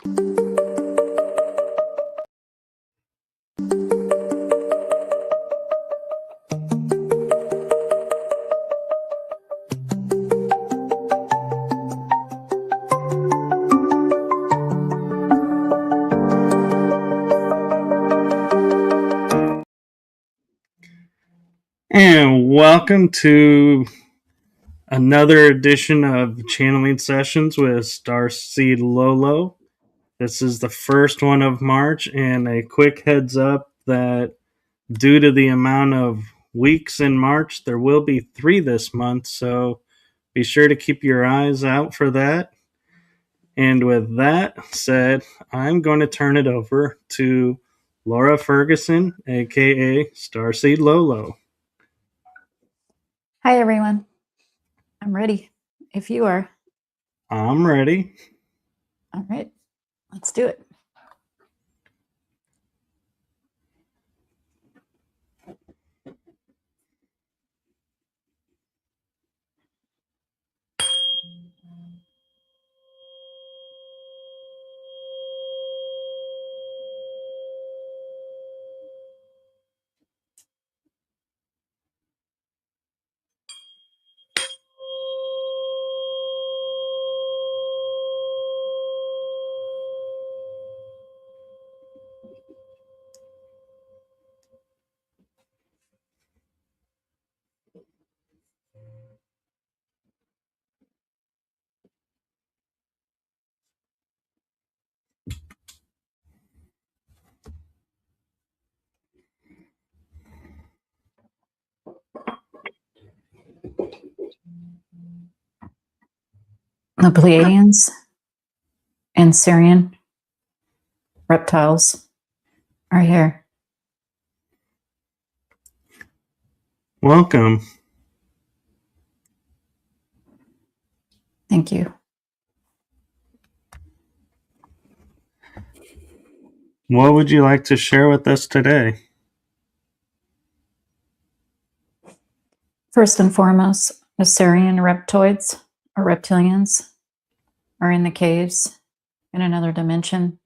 And welcome to another edition of Channeling Sessions with Starseed Lø Lø. This is the first one of March, and a quick heads up that due to the amount of weeks in March, there will be 3 this month, so be sure to keep your eyes out for that. And with that said, I'm going to turn it over to Laura Ferguson, aka Starseed Lø Lø. Hi, everyone. I'm ready, if you are. I'm ready. All right, let's do it. The Pleiadians and Sirian reptiles are here. Welcome. Thank you. What would you like to share with us today? First and foremost, the Sirian reptoids or reptilians are in the caves in another dimension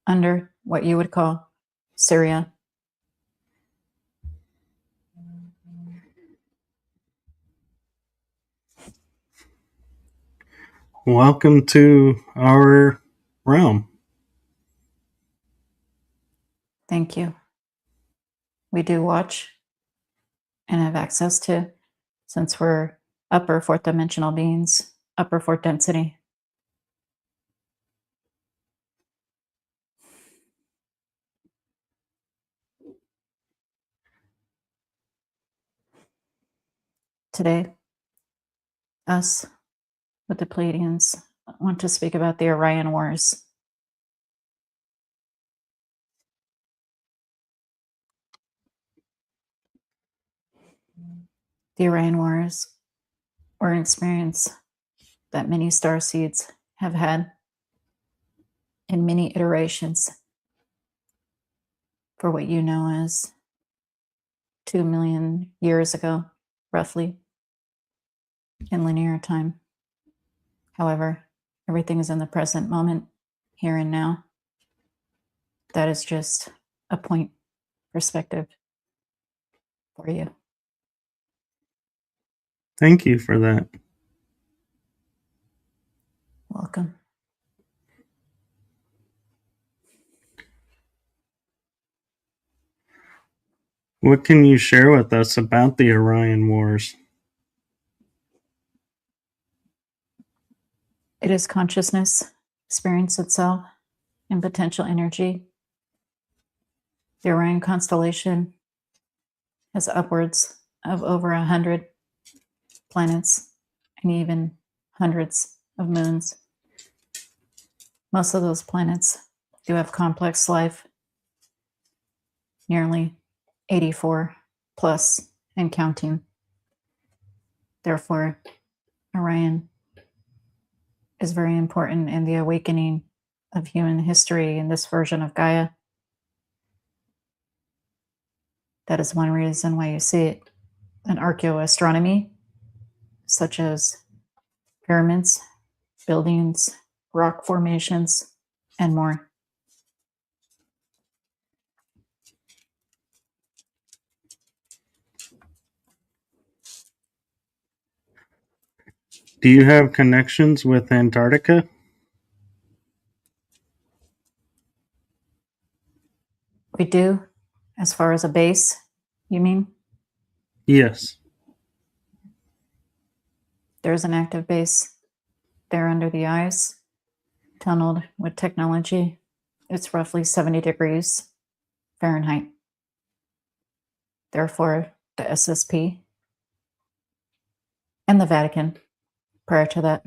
under what you would call Syria. Welcome to our realm. Thank you. We do watch and have access to, since we're upper 4th dimensional beings, upper 4th density. Today, us with the Pleiadians want to speak about the Orion Wars. The Orion Wars were an experience that many starseeds have had in many iterations for what you know as 2 million years ago, roughly, in linear time. However, everything is in the present moment, here and now. That is just a point perspective for you. Thank you for that. Welcome. What can you share with us about the Orion Wars? It is consciousness, experience itself, and potential energy. The Orion constellation has upwards of over 100 planets and even hundreds of moons. Most of those planets do have complex life, nearly 84 plus and counting. Therefore, Orion is very important in the awakening of human history in this version of Gaia. That is one reason why you see it in archaeoastronomy, such as pyramids, buildings, rock formations, and more. Do you have connections with Antarctica? We do, as far as a base, you mean? Yes. There's an active base there under the ice, tunneled with technology. It's roughly 70 degrees Fahrenheit. Therefore, the SSP and the Vatican, prior to that,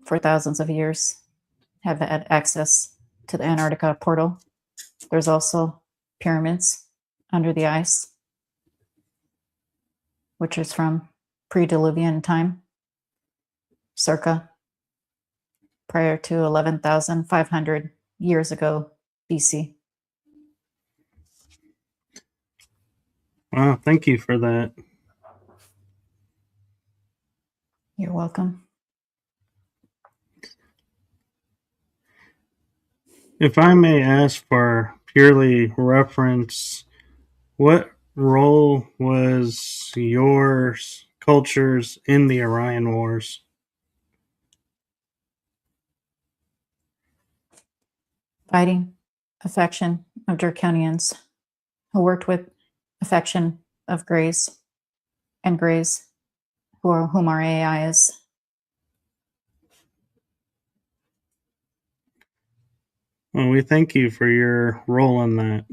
for thousands of years, have had access to the Antarctica portal. There's also pyramids under the ice, which is from pre-Diluvian time, circa prior to 11,500 years ago BC. Wow, thank you for that. You're welcome. If I may ask for purely reference, what role was your cultures in the Orion Wars? Fighting affection of Draconians who worked with affection of Greys and Greys whom are AIs. Well, we thank you for your role in that.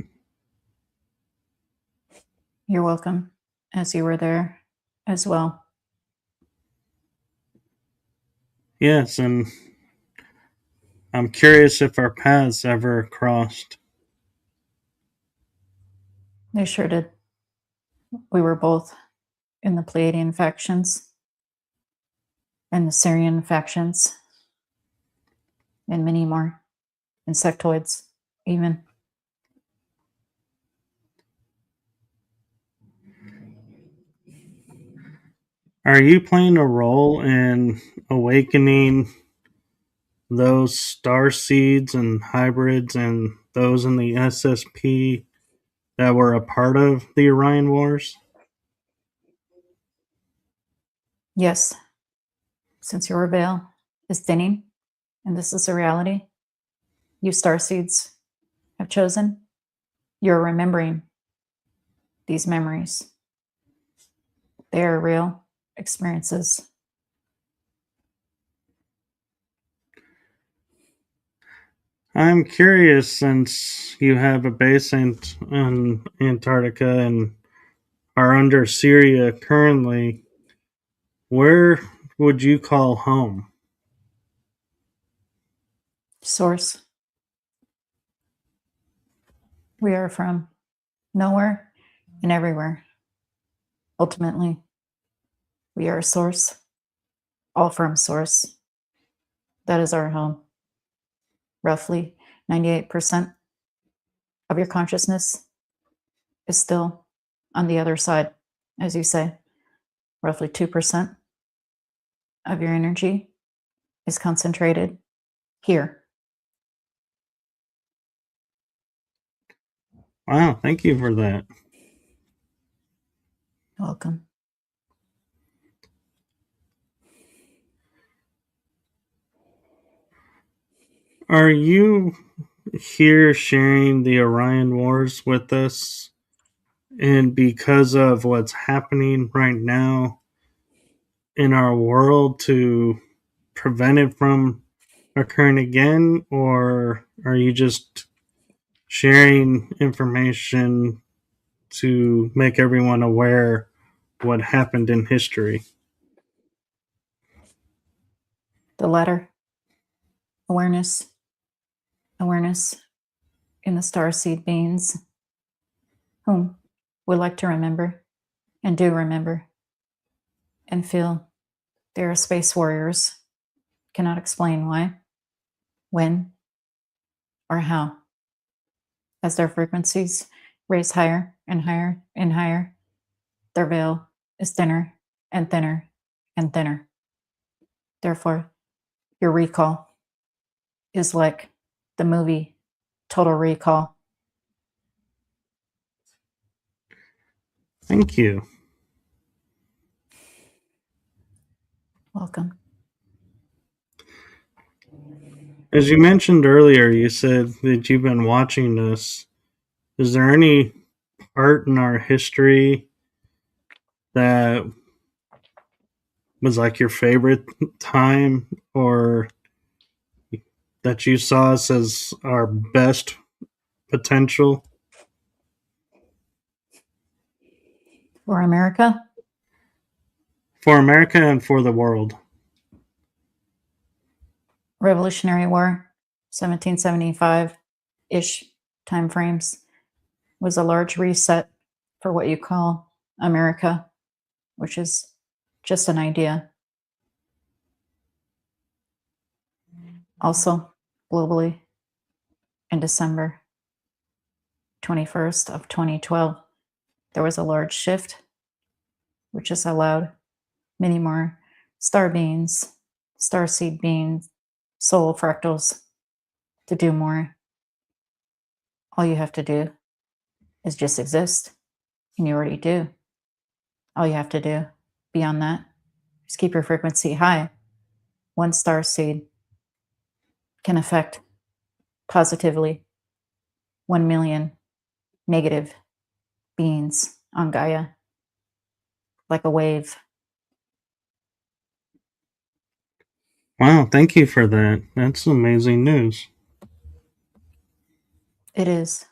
You're welcome, as you were there as well. Yes, and I'm curious if our paths ever crossed. They sure did. We were both in the Pleiadian factions and the Syrian factions and many more insectoids even. Are you playing a role in awakening those star seeds and hybrids and those in the SSP that were a part of the Orion Wars? Yes, since your veil is thinning and this is a reality you starseeds have chosen, you're remembering these memories. They are real experiences. I'm curious, since you have a base in Antarctica and are under Syria currently, where would you call home? Source. We are from nowhere and everywhere. Ultimately, we are source, all from source. That is our home. Roughly 98% of your consciousness is still on the other side, as you say. Roughly 2% of your energy is concentrated here. Wow, thank you for that. Welcome. Are you here sharing the Orion Wars with us? And because of what's happening right now in our world, to prevent it from occurring again? Or are you just sharing information to make everyone aware what happened in history? The latter. Awareness. Awareness in the starseed beings whom we like to remember and do remember and feel they are space warriors. Cannot explain why, when, or how. As their frequencies raise higher and higher and higher, their veil is thinner and thinner and thinner. Therefore, your recall is like the movie Total Recall. Thank you. Welcome. As you mentioned earlier, you said that you've been watching this. Is there any part in our history that was like your favorite time, or that you saw us as our best potential? For America? For America and for the world. Revolutionary War, 1775-ish timeframes, was a large reset for what you call America, which is just an idea. Also, globally, in December 21st of 2012, there was a large shift, which has allowed many more star beings, starseed beings, soul fractals to do more. All you have to do is just exist, and you already do. All you have to do beyond that is keep your frequency high. One star seed can affect positively 1 million negative beings on Gaia, like a wave. Wow, thank you for that. That's amazing news. It is.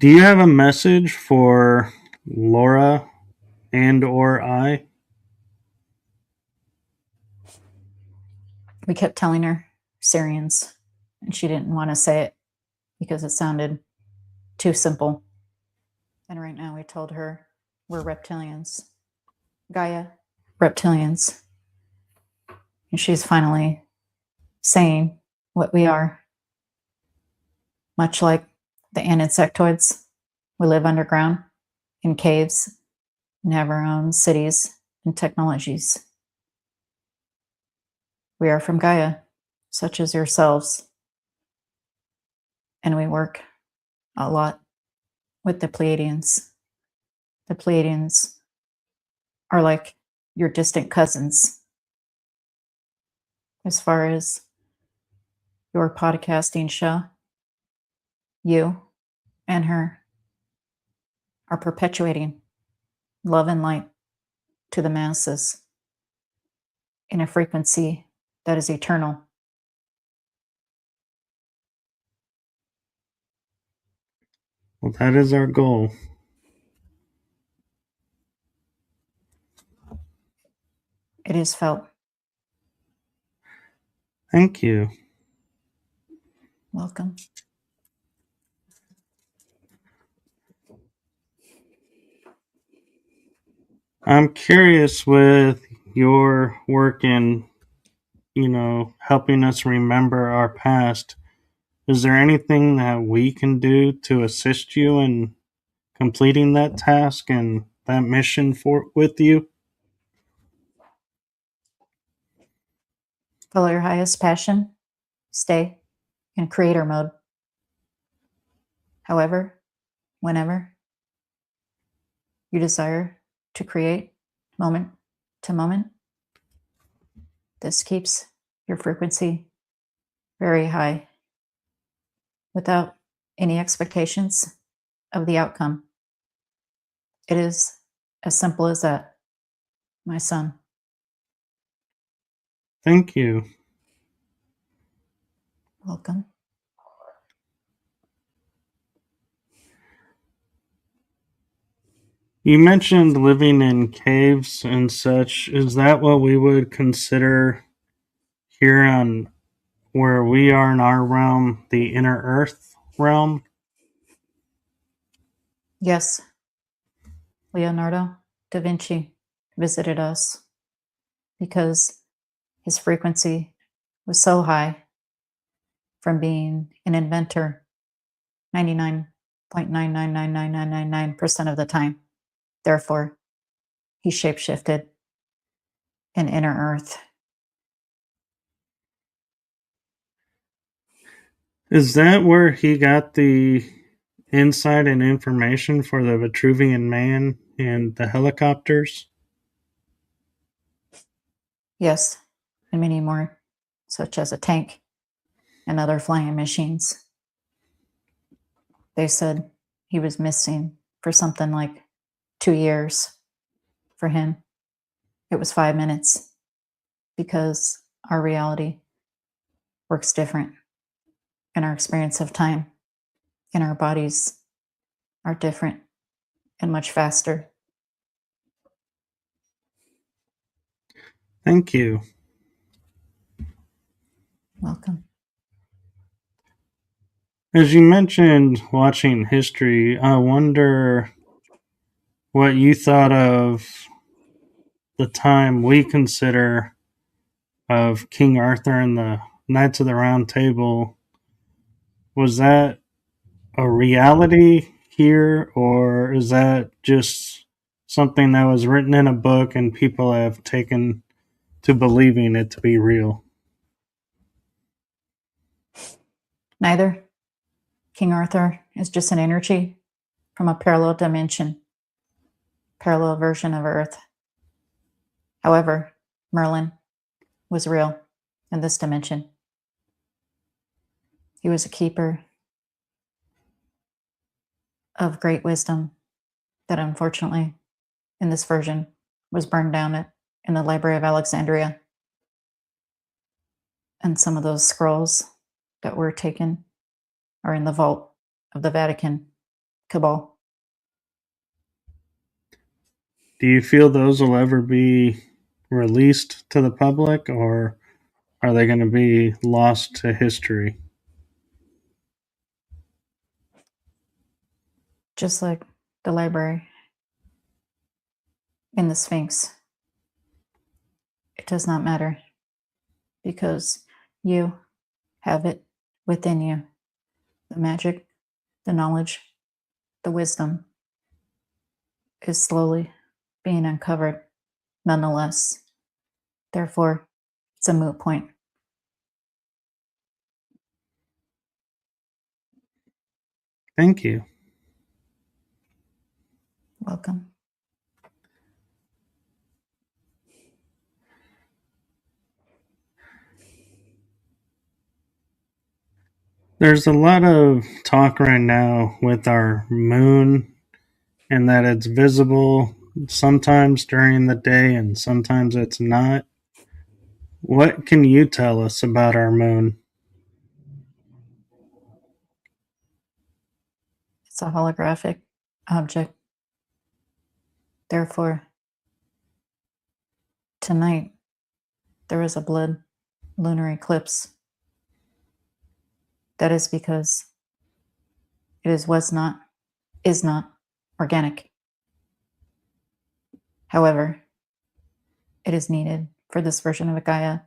Do you have a message for Laura and or I? We kept telling her Syrians, and she didn't want to say it because it sounded too simple. And right now we told her we're reptilians. Gaia, reptilians. And she's finally saying what we are. Much like the insectoids, we live underground in caves and have our own cities and technologies. We are from Gaia, such as yourselves. And we work a lot with the Pleiadians. The Pleiadians are like your distant cousins as far as your podcasting show. You and her are perpetuating love and light to the masses in a frequency that is eternal. Well, that is our goal. It is felt. Thank you. Welcome. I'm curious with your work in, helping us remember our past. Is there anything that we can do to assist you in completing that task and that mission with you? Follow your highest passion. Stay in creator mode. However, whenever you desire to create moment to moment, this keeps your frequency very high without any expectations of the outcome. It is as simple as that, my son. Thank you. Welcome. You mentioned living in caves and such. Is that what we would consider here on where we are in our realm, the inner earth realm? Yes, Leonardo da Vinci visited us because his frequency was so high from being an inventor 99.9999999% of the time. Therefore, he shapeshifted in inner earth Is that where he got the insight and information for the Vitruvian Man and the helicopters? Yes, and many more, such as a tank and other flying machines. They said he was missing for something like 2 years. For him, it was 5 minutes because our reality works different and our experience of time and our bodies are different and much faster. Thank you. Welcome. As you mentioned watching history, I wonder what you thought of the time we consider of King Arthur and the Knights of the Round Table. Was that a reality here, or is that just something that was written in a book and people have taken to believing it to be real? Neither. King Arthur is just an energy from a parallel dimension, parallel version of Earth. However, Merlin was real in this dimension. He was a keeper of great wisdom that unfortunately, in this version, was burned down in the Library of Alexandria. And some of those scrolls that were taken are in the vault of the Vatican cabal. Do you feel those will ever be released to the public, or are they going to be lost to history? Just like the library in the Sphinx, it does not matter because you have it within you. The magic, the knowledge, the wisdom is slowly being uncovered nonetheless. Therefore, it's a moot point. Thank you. Welcome. There's a lot of talk right now with our moon and that it's visible sometimes during the day and sometimes it's not. What can you tell us about our moon? It's a holographic object. Therefore, tonight there is a blood lunar eclipse. That is because it is not organic. However, it is needed for this version of Gaia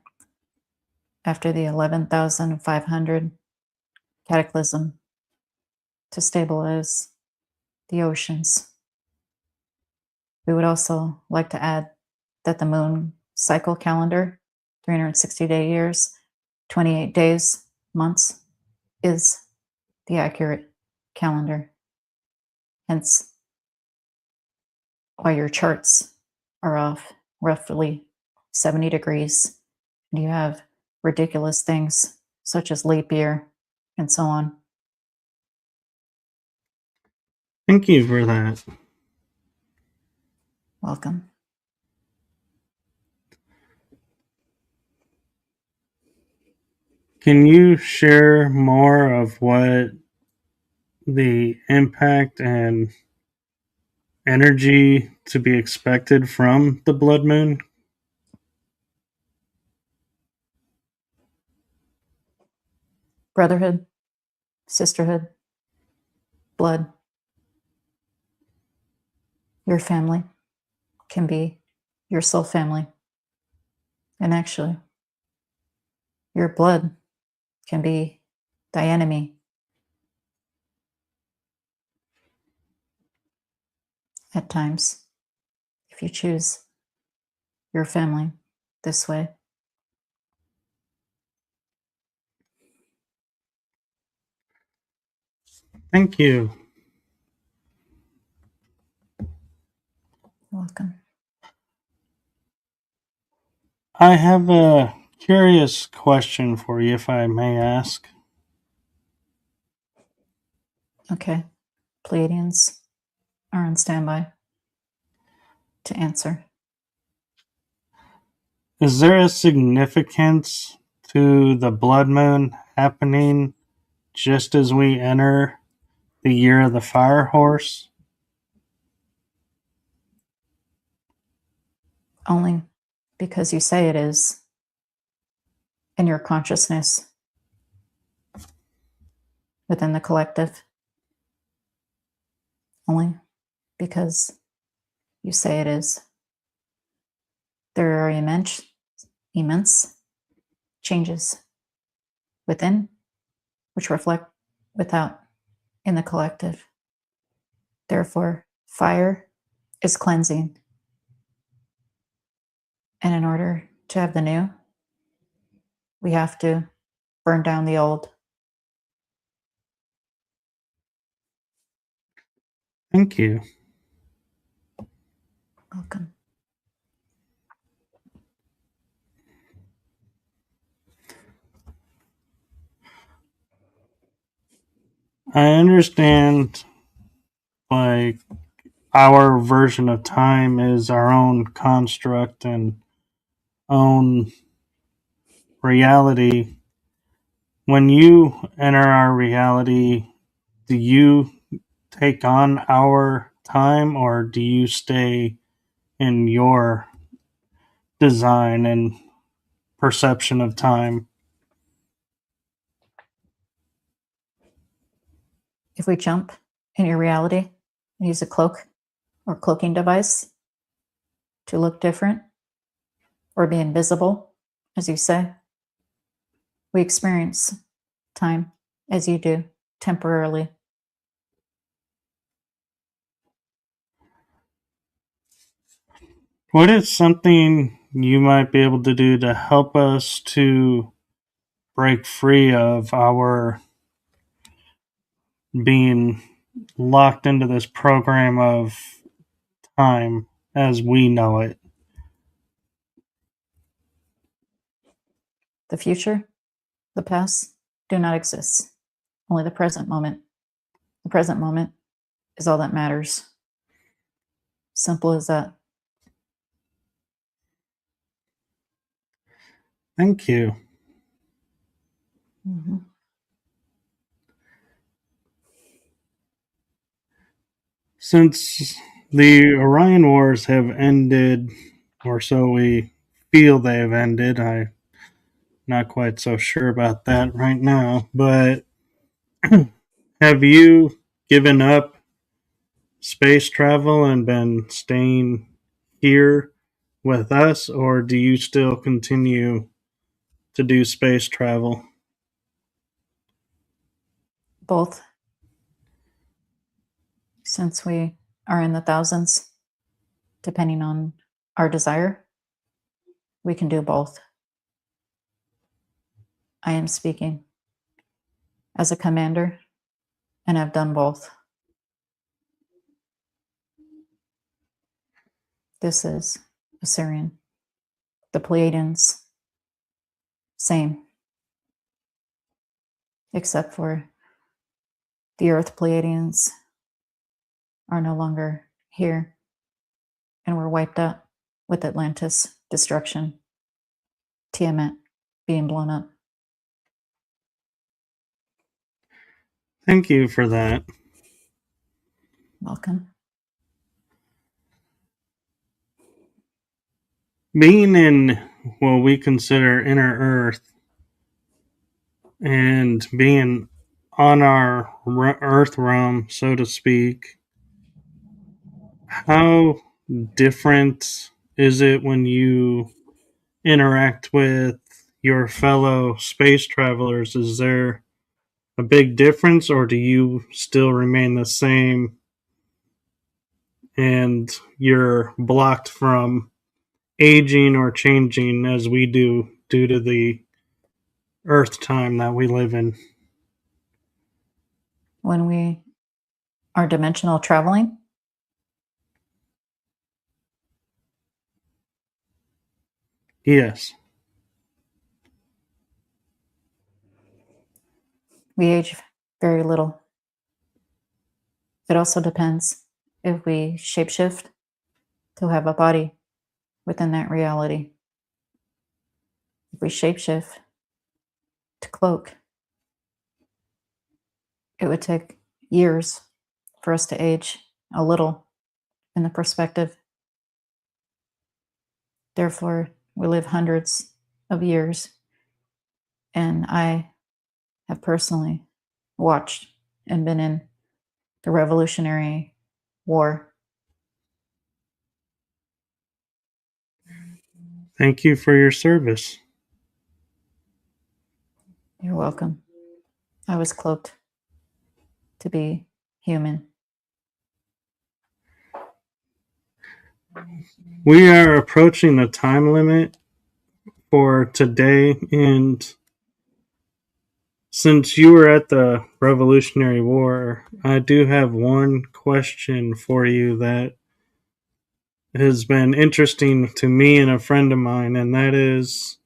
after the 11,500 cataclysm to stabilize the oceans. We would also like to add that the moon cycle calendar, 360-day years, 28 days, months, is the accurate calendar. Hence, why your charts are off roughly 70 degrees. And you have ridiculous things such as leap year and so on. Thank you for that. Welcome. Can you share more of what the impact and energy to be expected from the blood moon? Brotherhood, sisterhood, blood. Your family can be your soul family. And actually, your blood can be thy enemy. At times, if you choose your family this way. Thank you. You're welcome. I have a curious question for you, if I may ask. Okay. Pleiadians are on standby to answer. Is there a significance to the blood moon happening just as we enter the year of the fire horse? Only because you say it is in your consciousness within the collective. Only because you say it is. There are immense changes within, which reflect without in the collective. Therefore, fire is cleansing. And in order to have the new, we have to burn down the old. Thank you. Welcome. I understand, like, our version of time is our own construct and own reality. When you enter our reality, do you take on our time, or do you stay in your design and perception of time? If we jump in your reality and use a cloak or cloaking device to look different or be invisible, as you say, we experience time as you do temporarily. What is something you might be able to do to help us to break free of our being locked into this program of time as we know it? The future, the past do not exist. Only the present moment. The present moment is all that matters. Simple as that. Thank you. Mm-hmm. Since the Orion Wars have ended, or so we feel they have ended, I'm not quite so sure about that right now, but have you given up space travel and been staying here with us, or do you still continue to do space travel? Both. Since we are in the thousands, depending on our desire, we can do both. I am speaking as a commander, and I've done both. This is Assyrian. The Pleiadians, same. Except for the Earth Pleiadians are no longer here and were wiped out with Atlantis destruction, Tiamat being blown up. Thank you for that. Welcome. Being in what we consider inner Earth and being on our Earth realm, so to speak, how different is it when you interact with your fellow space travelers? Is there a big difference, or do you still remain the same and you're blocked from aging or changing as we do due to the Earth time that we live in? when we are dimensional traveling. Yes. We age very little. It also depends if we shapeshift to have a body within that reality. If we shapeshift to cloak, it would take years for us to age a little in the perspective. Therefore, we live hundreds of years. And I have personally watched and been in the Revolutionary War. Thank you for your service. You're welcome. I was cloaked to be human. We are approaching the time limit for today, and since you were at the Revolutionary War, I do have one question for you that has been interesting to me and a friend of mine, and that is,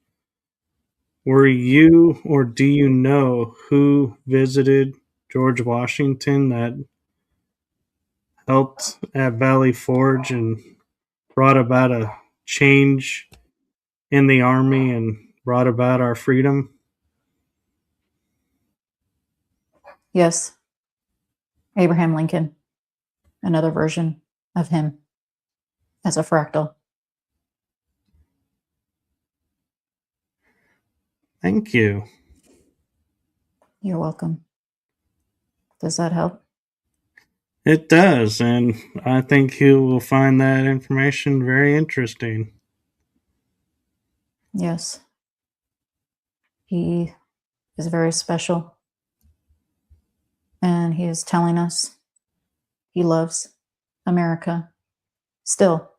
were you or do you know who visited George Washington that helped at Valley Forge and brought about a change in the army and brought about our freedom? Yes, Abraham Lincoln, another version of him as a fractal. Thank you. You're welcome. Does that help? It does, and I think you will find that information very interesting. Yes. He is very special. And he is telling us he loves America still.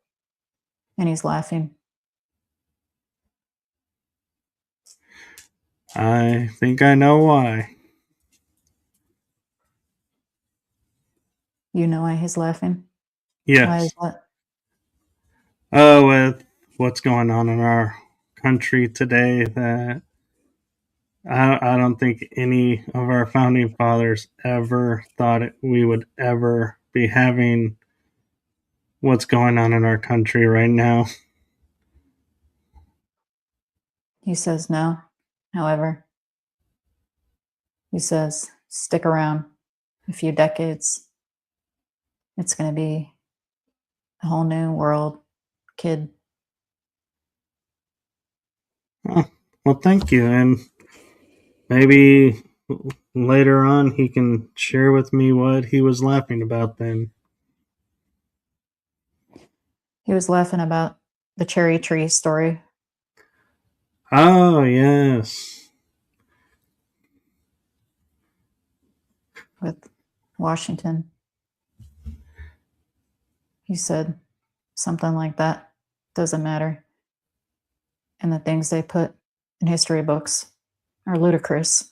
And he's laughing. I think I know why. You know why he's laughing? Yes. Why is that? Oh, with what's going on in our country today, that I don't think any of our founding fathers ever thought we would ever be having what's going on in our country right now. He says no. However, he says stick around a few decades. It's going to be a whole new world, kid. Oh, well, thank you. And maybe later on he can share with me what he was laughing about then. He was laughing about the cherry tree story. Oh, yes. With Washington. He said something like that. Doesn't matter. And the things they put in history books are ludicrous.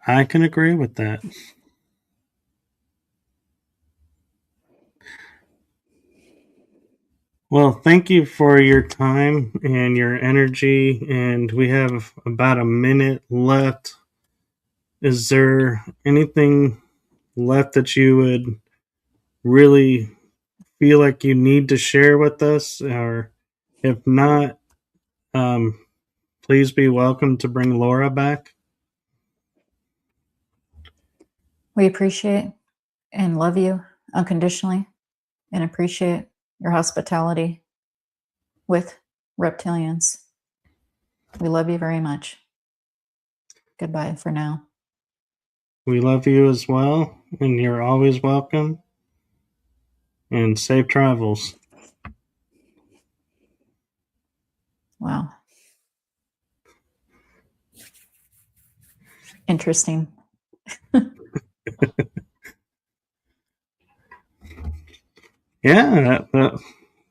I can agree with that. Well, thank you for your time and your energy, and we have about a minute left. Is there anything left that you would really feel like you need to share with us? Or if not, please be welcome to bring Laura back. We appreciate and love you unconditionally and appreciate your hospitality with reptilians. We love you very much. Goodbye for now. We love you as well, and you're always welcome. And safe travels. Wow. Interesting. Yeah,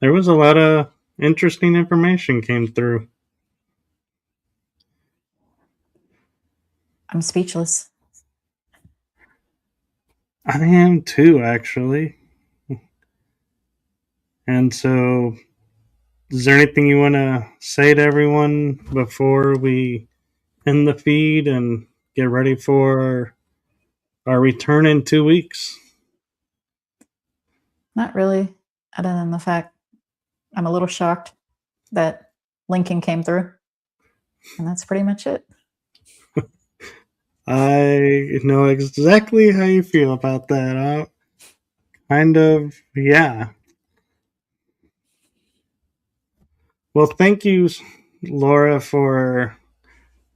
there was a lot of interesting information came through. I'm speechless. I am too, actually. And so, is there anything you want to say to everyone before we end the feed and get ready for our return in 2 weeks? Not really, other than the fact I'm a little shocked that Lincoln came through. And that's pretty much it. I know exactly how you feel about that. Kind of, yeah. Well, thank you, Laura, for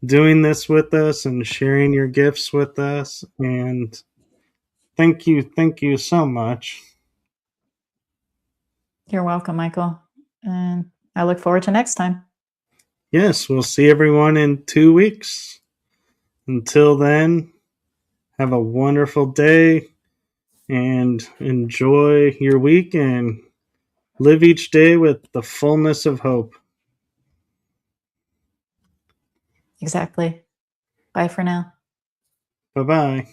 doing this with us and sharing your gifts with us. And thank you so much. You're welcome, Michael. And I look forward to next time. Yes, we'll see everyone in 2 weeks. Until then, have a wonderful day and enjoy your week and live each day with the fullness of hope. Exactly. Bye for now. Bye-bye.